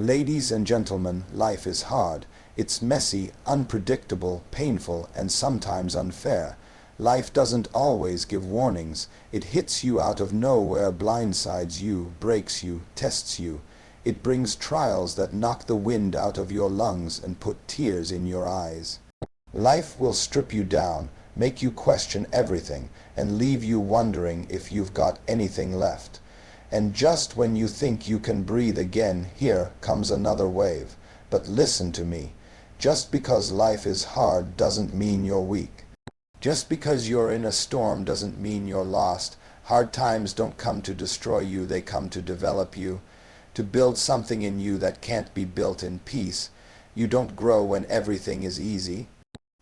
Ladies and gentlemen, life is hard. It's messy, unpredictable, painful, and sometimes unfair. Life doesn't always give warnings. It hits you out of nowhere, blindsides you, breaks you, tests you. It brings trials that knock the wind out of your lungs and put tears in your eyes. Life will strip you down, make you question everything, and leave you wondering if you've got anything left. And just when you think you can breathe again, here comes another wave. But listen to me. Just because life is hard doesn't mean you're weak. Just because you're in a storm doesn't mean you're lost. Hard times don't come to destroy you, they come to develop you, to build something in you that can't be built in peace. You don't grow when everything is easy.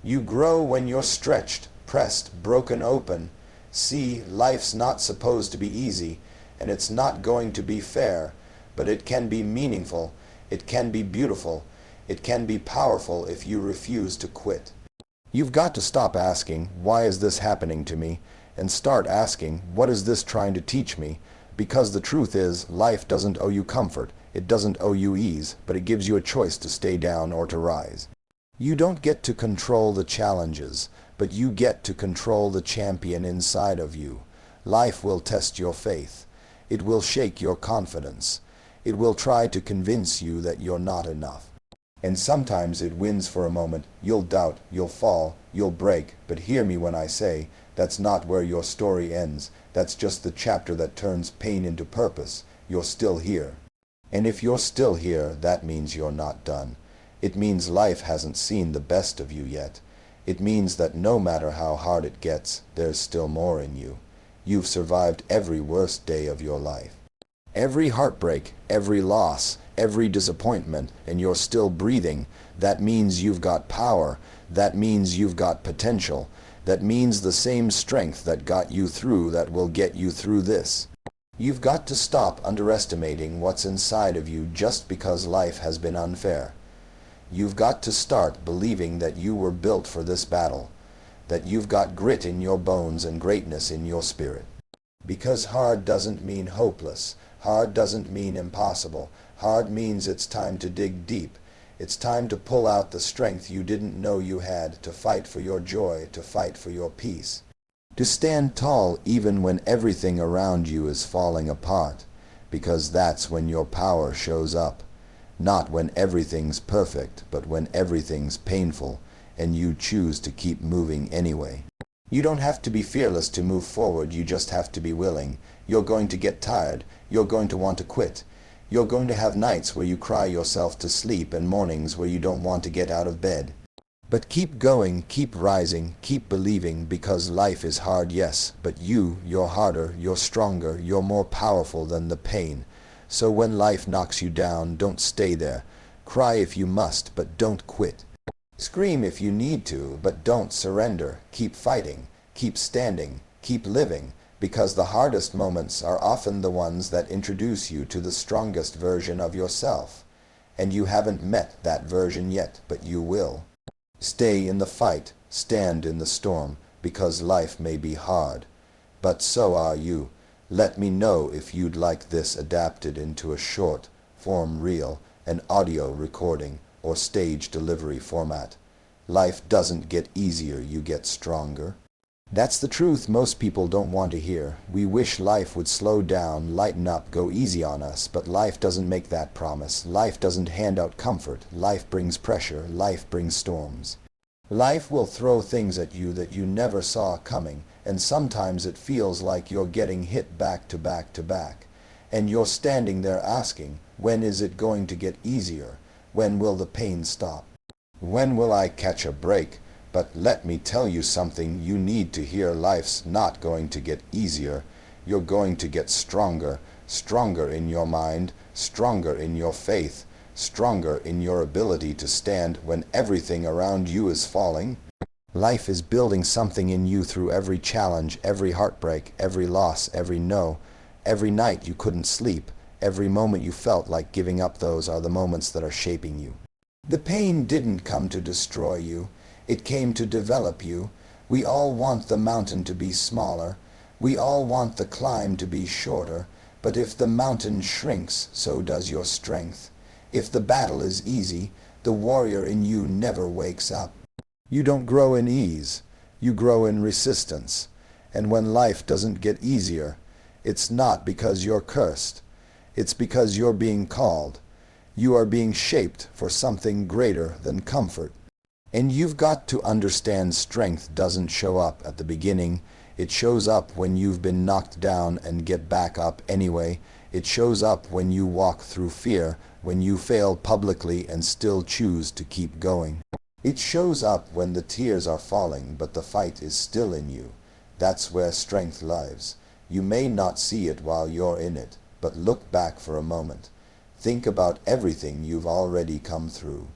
You grow when you're stretched, pressed, broken open. See, life's not supposed to be easy, and it's not going to be fair, but it can be meaningful, it can be beautiful, it can be powerful if you refuse to quit. You've got to stop asking, why is this happening to me? And start asking, what is this trying to teach me? Because the truth is, life doesn't owe you comfort, it doesn't owe you ease, but it gives you a choice to stay down or to rise. You don't get to control the challenges, but you get to control the champion inside of you. Life will test your faith. It will shake your confidence. It will try to convince you that you're not enough. And sometimes it wins for a moment. You'll doubt, you'll fall, you'll break, but hear me when I say, that's not where your story ends. That's just the chapter that turns pain into purpose. You're still here. And if you're still here, that means you're not done. It means life hasn't seen the best of you yet. It means that no matter how hard it gets, there's still more in you. You've survived every worst day of your life. Every heartbreak, every loss, every disappointment, and you're still breathing. That means you've got power. That means you've got potential. That means the same strength that got you through that will get you through this. You've got to stop underestimating what's inside of you just because life has been unfair. You've got to start believing that you were built for this battle, that you've got grit in your bones and greatness in your spirit. Because hard doesn't mean hopeless. Hard doesn't mean impossible. Hard means it's time to dig deep. It's time to pull out the strength you didn't know you had, to fight for your joy, to fight for your peace. To stand tall even when everything around you is falling apart, because that's when your power shows up. Not when everything's perfect, but when everything's painful, and you choose to keep moving anyway. You don't have to be fearless to move forward, you just have to be willing. You're going to get tired, you're going to want to quit. You're going to have nights where you cry yourself to sleep and mornings where you don't want to get out of bed. But keep going, keep rising, keep believing, because life is hard, yes, but you're harder, you're stronger, you're more powerful than the pain. So when life knocks you down, don't stay there. Cry if you must, but don't quit. Scream if you need to, but don't surrender. Keep fighting, keep standing, keep living, because the hardest moments are often the ones that introduce you to the strongest version of yourself. And you haven't met that version yet, but you will. Stay in the fight, stand in the storm, because life may be hard. But so are you. Let me know if you'd like this adapted into a short form reel, an audio recording, or stage delivery format. Life doesn't get easier, you get stronger. That's the truth most people don't want to hear. We wish life would slow down, lighten up, go easy on us, but life doesn't make that promise. Life doesn't hand out comfort. Life brings pressure. Life brings storms. Life will throw things at you that you never saw coming, and sometimes it feels like you're getting hit back to back to back. And you're standing there asking, when is it going to get easier? When will the pain stop? When will I catch a break? But let me tell you something you need to hear. Life's not going to get easier. You're going to get stronger. Stronger in your mind, stronger in your faith, stronger in your ability to stand when everything around you is falling. Life is building something in you through every challenge, every heartbreak, every loss, every no, every night you couldn't sleep, every moment you felt like giving up. Those are the moments that are shaping you. The pain didn't come to destroy you. It came to develop you. We all want the mountain to be smaller. We all want the climb to be shorter. But if the mountain shrinks, so does your strength. If the battle is easy, the warrior in you never wakes up. You don't grow in ease, you grow in resistance. And when life doesn't get easier, it's not because you're cursed. It's because you're being called. You are being shaped for something greater than comfort. And you've got to understand strength doesn't show up at the beginning. It shows up when you've been knocked down and get back up anyway. It shows up when you walk through fear, when you fail publicly and still choose to keep going. It shows up when the tears are falling, but the fight is still in you. That's where strength lives. You may not see it while you're in it, but look back for a moment. Think about everything you've already come through.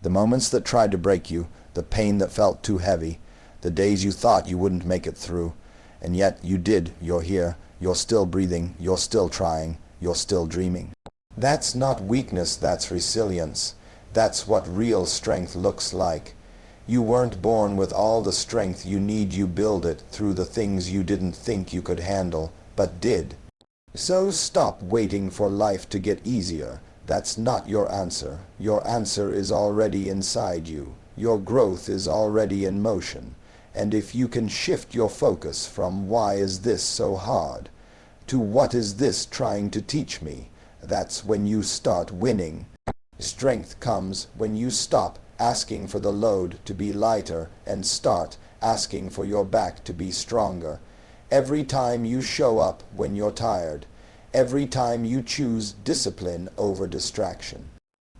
The moments that tried to break you, the pain that felt too heavy, the days you thought you wouldn't make it through, and yet you did. You're here, you're still breathing, you're still trying, you're still dreaming. That's not weakness, that's resilience. That's what real strength looks like. You weren't born with all the strength you need. You build it through the things you didn't think you could handle, but did. So stop waiting for life to get easier. That's not your answer. Your answer is already inside you. Your growth is already in motion. And if you can shift your focus from why is this so hard to what is this trying to teach me, that's when you start winning. Strength comes when you stop asking for the load to be lighter and start asking for your back to be stronger. Every time you show up when you're tired, every time you choose discipline over distraction,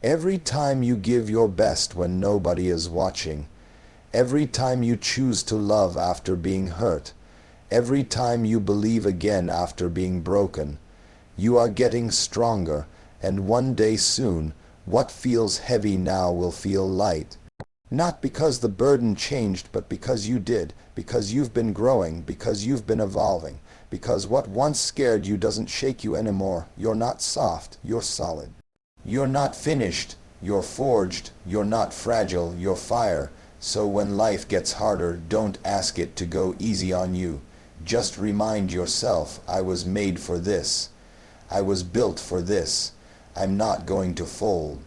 every time you give your best when nobody is watching, every time you choose to love after being hurt, every time you believe again after being broken, you are getting stronger, and one day soon, what feels heavy now will feel light. Not because the burden changed, but because you did, because you've been growing, because you've been evolving, because what once scared you doesn't shake you anymore. You're not soft, you're solid. You're not finished, you're forged. You're not fragile, you're fire. So when life gets harder, don't ask it to go easy on you. Just remind yourself, I was made for this. I was built for this. I'm not going to fold.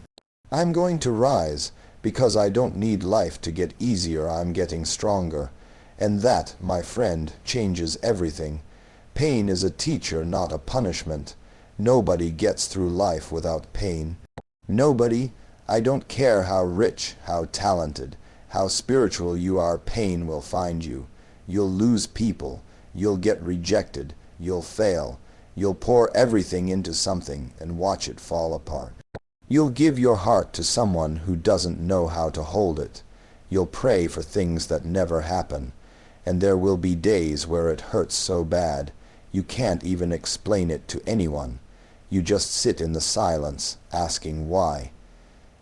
I'm going to rise, because I don't need life to get easier. I'm getting stronger. And that, my friend, changes everything. Pain is a teacher, not a punishment. Nobody gets through life without pain. Nobody. I don't care how rich, how talented, how spiritual you are, pain will find you. You'll lose people. You'll get rejected. You'll fail. You'll pour everything into something and watch it fall apart. You'll give your heart to someone who doesn't know how to hold it. You'll pray for things that never happen. And there will be days where it hurts so bad, you can't even explain it to anyone. You just sit in the silence, asking why.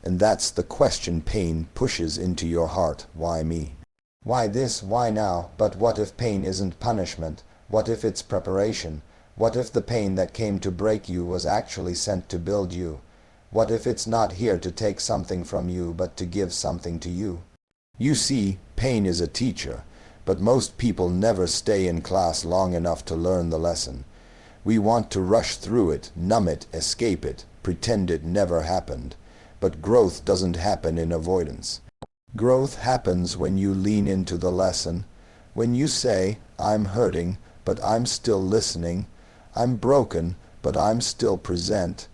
And that's the question pain pushes into your heart. Why me? Why this? Why now? But what if pain isn't punishment? What if it's preparation? What if the pain that came to break you was actually sent to build you? What if it's not here to take something from you, but to give something to you? You see, pain is a teacher, but most people never stay in class long enough to learn the lesson. We want to rush through it, numb it, escape it, pretend it never happened. But growth doesn't happen in avoidance. Growth happens when you lean into the lesson, when you say, I'm hurting, but I'm still listening. I'm broken, but I'm still present.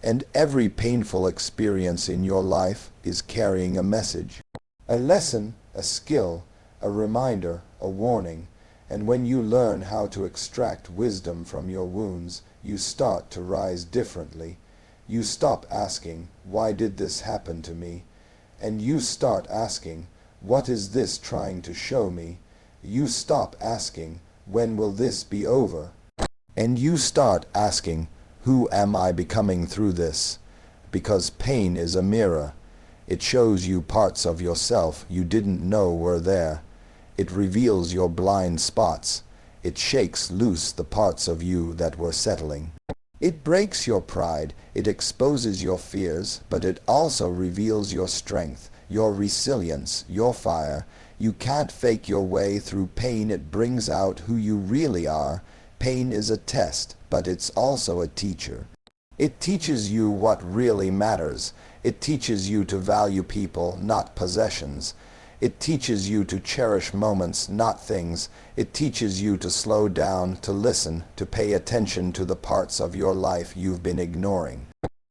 And every painful experience in your life is carrying a message. A lesson, a skill, a reminder, a warning. And when you learn how to extract wisdom from your wounds, you start to rise differently. You stop asking, why did this happen to me? And you start asking, what is this trying to show me? You stop asking, when will this be over? And you start asking, who am I becoming through this? Because pain is a mirror. It shows you parts of yourself you didn't know were there. It reveals your blind spots. It shakes loose the parts of you that were settling. It breaks your pride. It exposes your fears, but it also reveals your strength, your resilience, your fire. You can't fake your way through pain. It brings out who you really are. Pain is a test, but it's also a teacher. It teaches you what really matters. It teaches you to value people, not possessions. It teaches you to cherish moments, not things. It teaches you to slow down, to listen, to pay attention to the parts of your life you've been ignoring.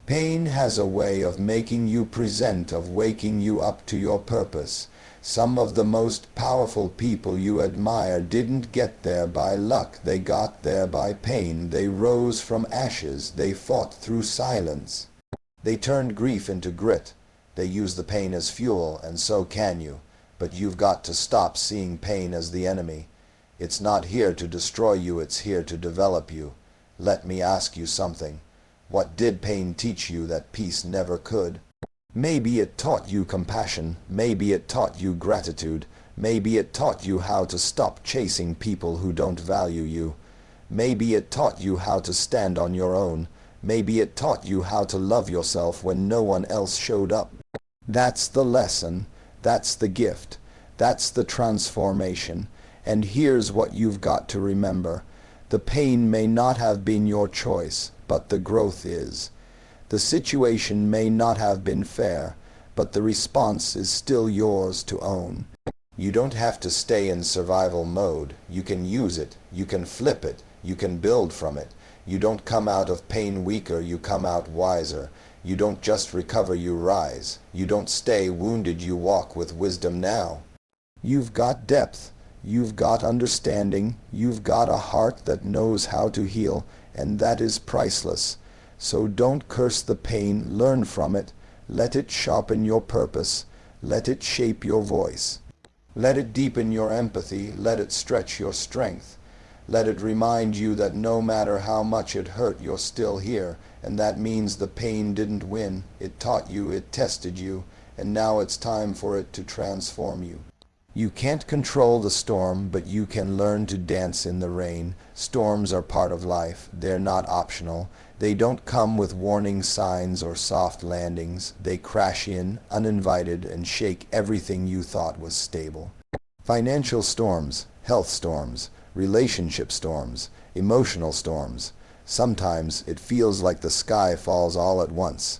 Pain has a way of making you present, of waking you up to your purpose. Some of the most powerful people you admire didn't get there by luck. They got there by pain. They rose from ashes. They fought through silence. They turned grief into grit. They used the pain as fuel, and so can you. But you've got to stop seeing pain as the enemy. It's not here to destroy you, it's here to develop you. Let me ask you something. What did pain teach you that peace never could? Maybe it taught you compassion. Maybe it taught you gratitude. Maybe it taught you how to stop chasing people who don't value you. Maybe it taught you how to stand on your own. Maybe it taught you how to love yourself when no one else showed up. That's the lesson. That's the gift. That's the transformation. And here's what you've got to remember. The pain may not have been your choice, but the growth is. The situation may not have been fair, but the response is still yours to own. You don't have to stay in survival mode. You can use it. You can flip it. You can build from it. You don't come out of pain weaker. You come out wiser. You don't just recover, you rise. You don't stay wounded, you walk with wisdom now. You've got depth. You've got understanding. You've got a heart that knows how to heal, and that is priceless. So don't curse the pain. Learn from it. Let it sharpen your purpose. Let it shape your voice. Let it deepen your empathy. Let it stretch your strength. Let it remind you that no matter how much it hurt, you're still here. And that means the pain didn't win. It taught you, it tested you, and now it's time for it to transform you. You can't control the storm, but you can learn to dance in the rain. Storms are part of life. They're not optional. They don't come with warning signs or soft landings. They crash in, uninvited, and shake everything you thought was stable. Financial storms, health storms, relationship storms, emotional storms. Sometimes it feels like the sky falls all at once.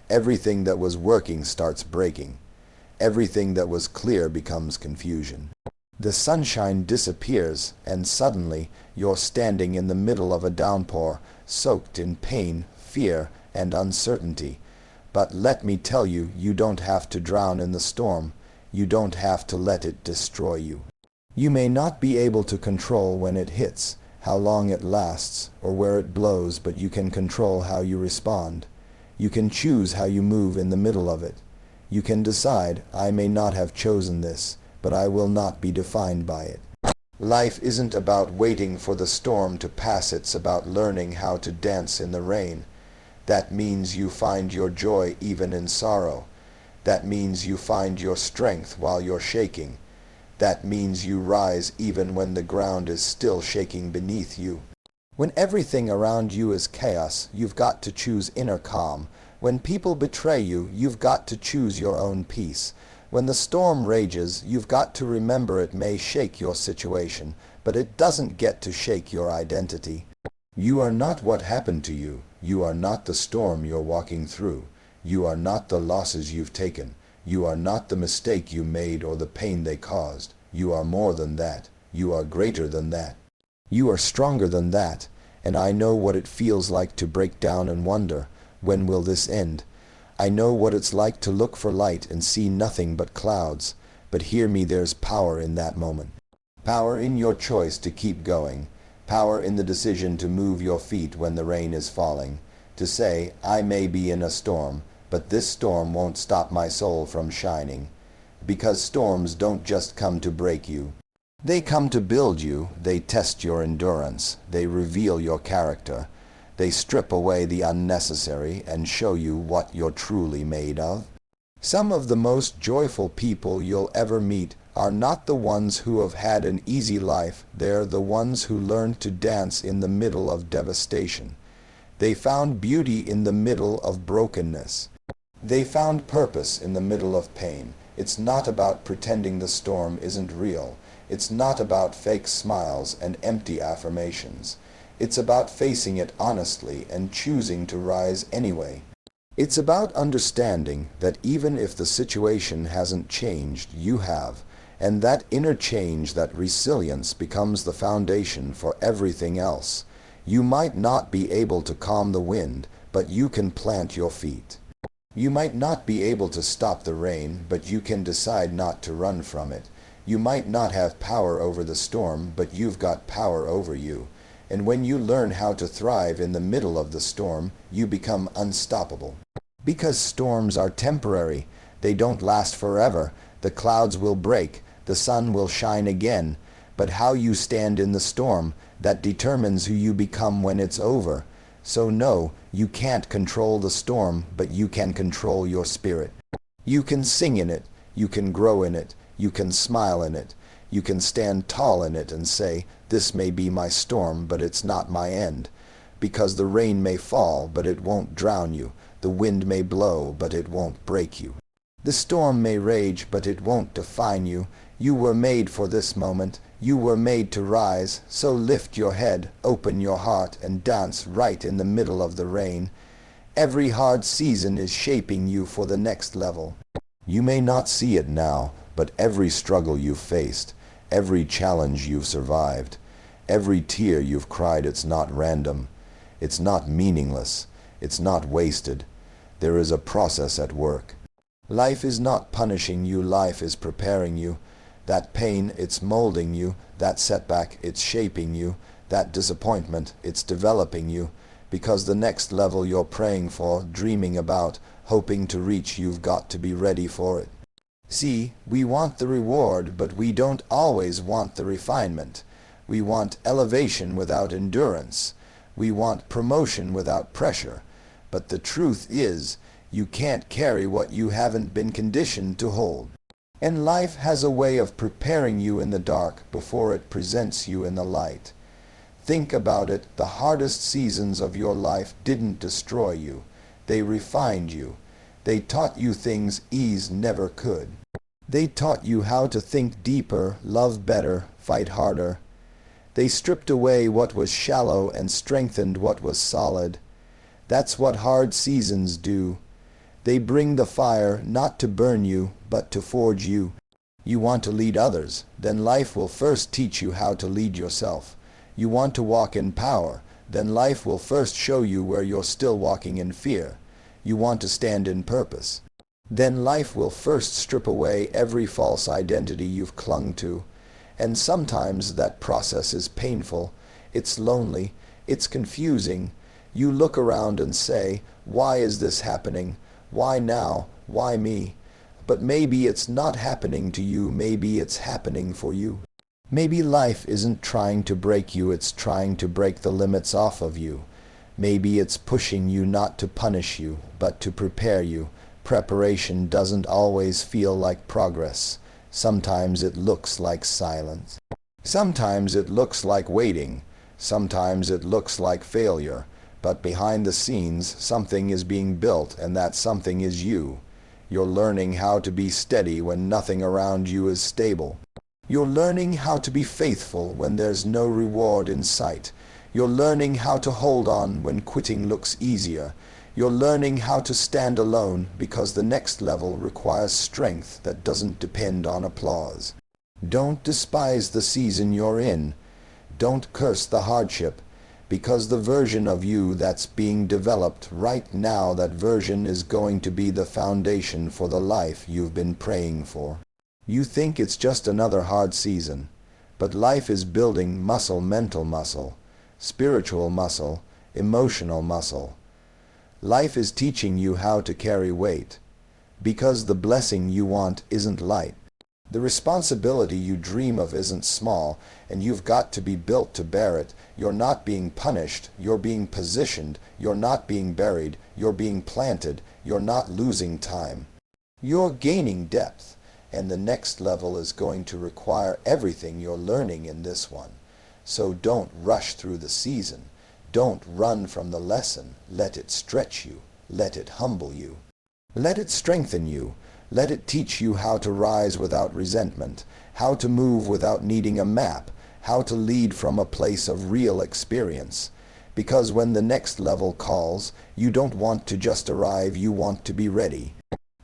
Everything that was working starts breaking. Everything that was clear becomes confusion. The sunshine disappears, and suddenly you're standing in the middle of a downpour, soaked in pain, fear, and uncertainty. But let me tell you, you don't have to drown in the storm. You don't have to let it destroy you. You may not be able to control when it hits, how long it lasts, or where it blows, but you can control how you respond. You can choose how you move in the middle of it. You can decide, I may not have chosen this, but I will not be defined by it. Life isn't about waiting for the storm to pass, it's about learning how to dance in the rain. That means you find your joy even in sorrow. That means you find your strength while you're shaking. That means you rise even when the ground is still shaking beneath you. When everything around you is chaos, you've got to choose inner calm. When people betray you, you've got to choose your own peace. When the storm rages, you've got to remember it may shake your situation, but it doesn't get to shake your identity. You are not what happened to you. You are not the storm you're walking through. You are not the losses you've taken. You are not the mistake you made or the pain they caused. You are more than that. You are greater than that. You are stronger than that. And I know what it feels like to break down and wonder, when will this end? I know what it's like to look for light and see nothing but clouds. But hear me, there's power in that moment. Power in your choice to keep going. Power in the decision to move your feet when the rain is falling. To say, I may be in a storm, but this storm won't stop my soul from shining. Because storms don't just come to break you. They come to build you. They test your endurance. They reveal your character. They strip away the unnecessary and show you what you're truly made of. Some of the most joyful people you'll ever meet are not the ones who have had an easy life. They're the ones who learned to dance in the middle of devastation. They found beauty in the middle of brokenness. They found purpose in the middle of pain. It's not about pretending the storm isn't real. It's not about fake smiles and empty affirmations. It's about facing it honestly and choosing to rise anyway. It's about understanding that even if the situation hasn't changed, you have, and that inner change, that resilience, becomes the foundation for everything else. You might not be able to calm the wind, but you can plant your feet. You might not be able to stop the rain, but you can decide not to run from it. You might not have power over the storm, but you've got power over you. And when you learn how to thrive in the middle of the storm, you become unstoppable. Because storms are temporary. They don't last forever. The clouds will break. The sun will shine again. But how you stand in the storm, that determines who you become when it's over. So no, you can't control the storm, but you can control your spirit. You can sing in it. You can grow in it. You can smile in it. You can stand tall in it and say, "This may be my storm, but it's not my end." Because the rain may fall, but it won't drown you. The wind may blow, but it won't break you. The storm may rage, but it won't define you. You were made for this moment. You were made to rise. So lift your head, open your heart, and dance right in the middle of the rain. Every hard season is shaping you for the next level. You may not see it now, but every struggle you've faced, every challenge you've survived, every tear you've cried, it's not random. It's not meaningless. It's not wasted. There is a process at work. Life is not punishing you. Life is preparing you. That pain, it's molding you. That setback, it's shaping you. That disappointment, it's developing you. Because the next level you're praying for, dreaming about, hoping to reach, you've got to be ready for it. See, we want the reward, but we don't always want the refinement. We want elevation without endurance. We want promotion without pressure. But the truth is, you can't carry what you haven't been conditioned to hold. And life has a way of preparing you in the dark before it presents you in the light. Think about it. The hardest seasons of your life didn't destroy you. They refined you. They taught you things ease never could. They taught you how to think deeper, love better, fight harder. They stripped away what was shallow and strengthened what was solid. That's what hard seasons do. They bring the fire not to burn you, but to forge you. You want to lead others, then life will first teach you how to lead yourself. You want to walk in power, then life will first show you where you're still walking in fear. You want to stand in purpose, then life will first strip away every false identity you've clung to. And sometimes that process is painful. It's lonely. It's confusing. You look around and say, "Why is this happening? Why now? Why me?" But maybe it's not happening to you. Maybe it's happening for you. Maybe life isn't trying to break you. It's trying to break the limits off of you. Maybe it's pushing you not to punish you, but to prepare you. Preparation doesn't always feel like progress. Sometimes it looks like silence. Sometimes it looks like waiting. Sometimes it looks like failure. But behind the scenes, something is being built, and that something is you. You're learning how to be steady when nothing around you is stable. You're learning how to be faithful when there's no reward in sight. You're learning how to hold on when quitting looks easier. You're learning how to stand alone because the next level requires strength that doesn't depend on applause. Don't despise the season you're in. Don't curse the hardship. Because the version of you that's being developed right now, that version is going to be the foundation for the life you've been praying for. You think it's just another hard season, but life is building muscle, mental muscle, spiritual muscle, emotional muscle. Life is teaching you how to carry weight, because the blessing you want isn't light. The responsibility you dream of isn't small, and you've got to be built to bear it. You're not being punished, you're being positioned. You're not being buried, you're being planted. You're not losing time. You're gaining depth, and the next level is going to require everything you're learning in this one. So don't rush through the season. Don't run from the lesson. Let it stretch you. Let it humble you. Let it strengthen you. Let it teach you how to rise without resentment, how to move without needing a map, how to lead from a place of real experience. Because when the next level calls, you don't want to just arrive, you want to be ready.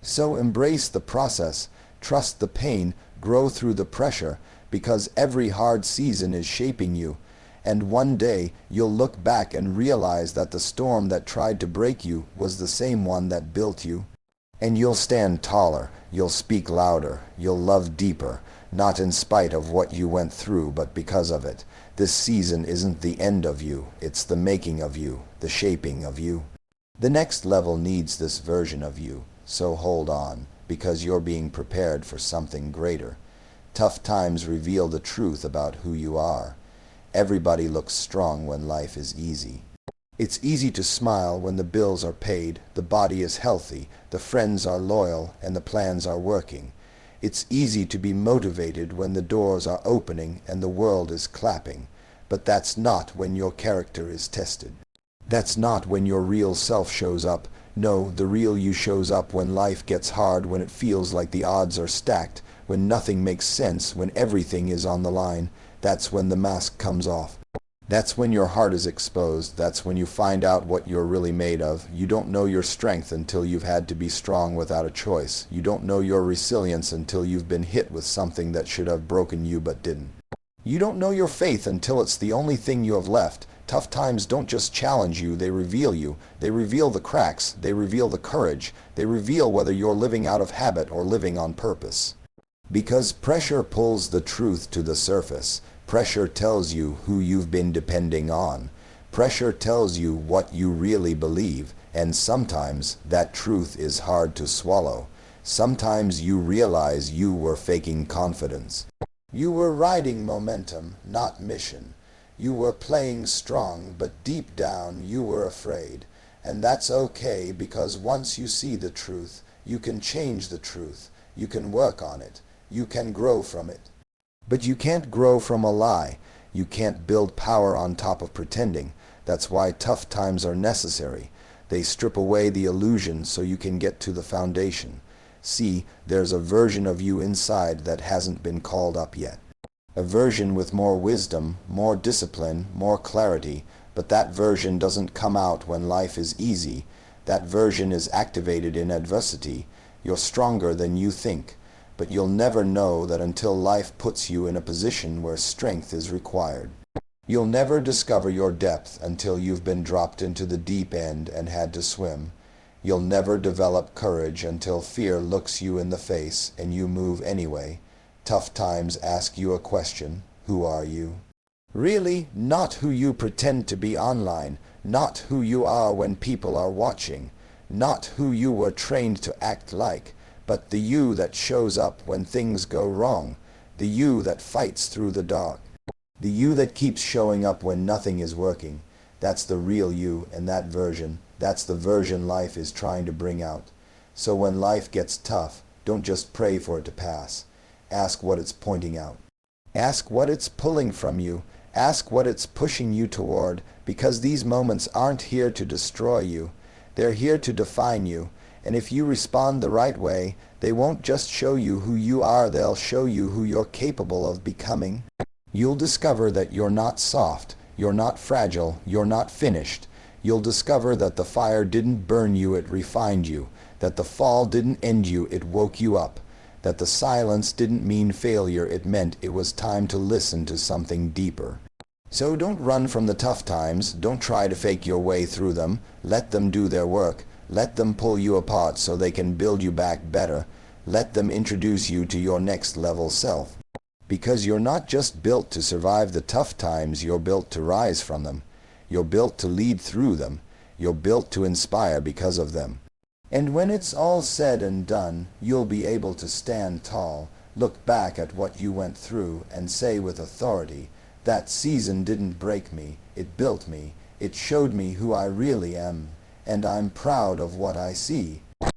So embrace the process, trust the pain, grow through the pressure, because every hard season is shaping you. And one day you'll look back and realize that the storm that tried to break you was the same one that built you. And you'll stand taller, you'll speak louder, you'll love deeper, not in spite of what you went through, but because of it. This season isn't the end of you, it's the making of you, the shaping of you. The next level needs this version of you, so hold on, because you're being prepared for something greater. Tough times reveal the truth about who you are. Everybody looks strong when life is easy. It's easy to smile when the bills are paid, the body is healthy, the friends are loyal, and the plans are working. It's easy to be motivated when the doors are opening and the world is clapping. But that's not when your character is tested. That's not when your real self shows up. No, the real you shows up when life gets hard, when it feels like the odds are stacked, when nothing makes sense, when everything is on the line. That's when the mask comes off. That's when your heart is exposed. That's when you find out what you're really made of. You don't know your strength until you've had to be strong without a choice. You don't know your resilience until you've been hit with something that should have broken you but didn't. You don't know your faith until it's the only thing you have left. Tough times don't just challenge you, they reveal you. They reveal the cracks. They reveal the courage. They reveal whether you're living out of habit or living on purpose. Because pressure pulls the truth to the surface. Pressure tells you who you've been depending on. Pressure tells you what you really believe, and sometimes that truth is hard to swallow. Sometimes you realize you were faking confidence. You were riding momentum, not mission. You were playing strong, but deep down you were afraid. And that's okay, because once you see the truth, you can change the truth. You can work on it. You can grow from it. But you can't grow from a lie. You can't build power on top of pretending. That's why tough times are necessary. They strip away the illusion so you can get to the foundation. See, there's a version of you inside that hasn't been called up yet. A version with more wisdom, more discipline, more clarity, but that version doesn't come out when life is easy. That version is activated in adversity. You're stronger than you think. But you'll never know that until life puts you in a position where strength is required. You'll never discover your depth until you've been dropped into the deep end and had to swim. You'll never develop courage until fear looks you in the face and you move anyway. Tough times ask you a question: who are you? Really, not who you pretend to be online, not who you are when people are watching, not who you were trained to act like, but the you that shows up when things go wrong, the you that fights through the dark, the you that keeps showing up when nothing is working. That's the real you, and that version, that's the version life is trying to bring out. So when life gets tough, don't just pray for it to pass. Ask what it's pointing out. Ask what it's pulling from you. Ask what it's pushing you toward, because these moments aren't here to destroy you. They're here to define you. And if you respond the right way, they won't just show you who you are, they'll show you who you're capable of becoming. You'll discover that you're not soft, you're not fragile, you're not finished. You'll discover that the fire didn't burn you, it refined you. That the fall didn't end you, it woke you up. That the silence didn't mean failure, it meant it was time to listen to something deeper. So don't run from the tough times, don't try to fake your way through them. Let them do their work. Let them pull you apart so they can build you back better. Let them introduce you to your next level self. Because you're not just built to survive the tough times, you're built to rise from them. You're built to lead through them. You're built to inspire because of them. And when it's all said and done, you'll be able to stand tall, look back at what you went through, and say with authority, that season didn't break me, it built me, it showed me who I really am. And I'm proud of what I see.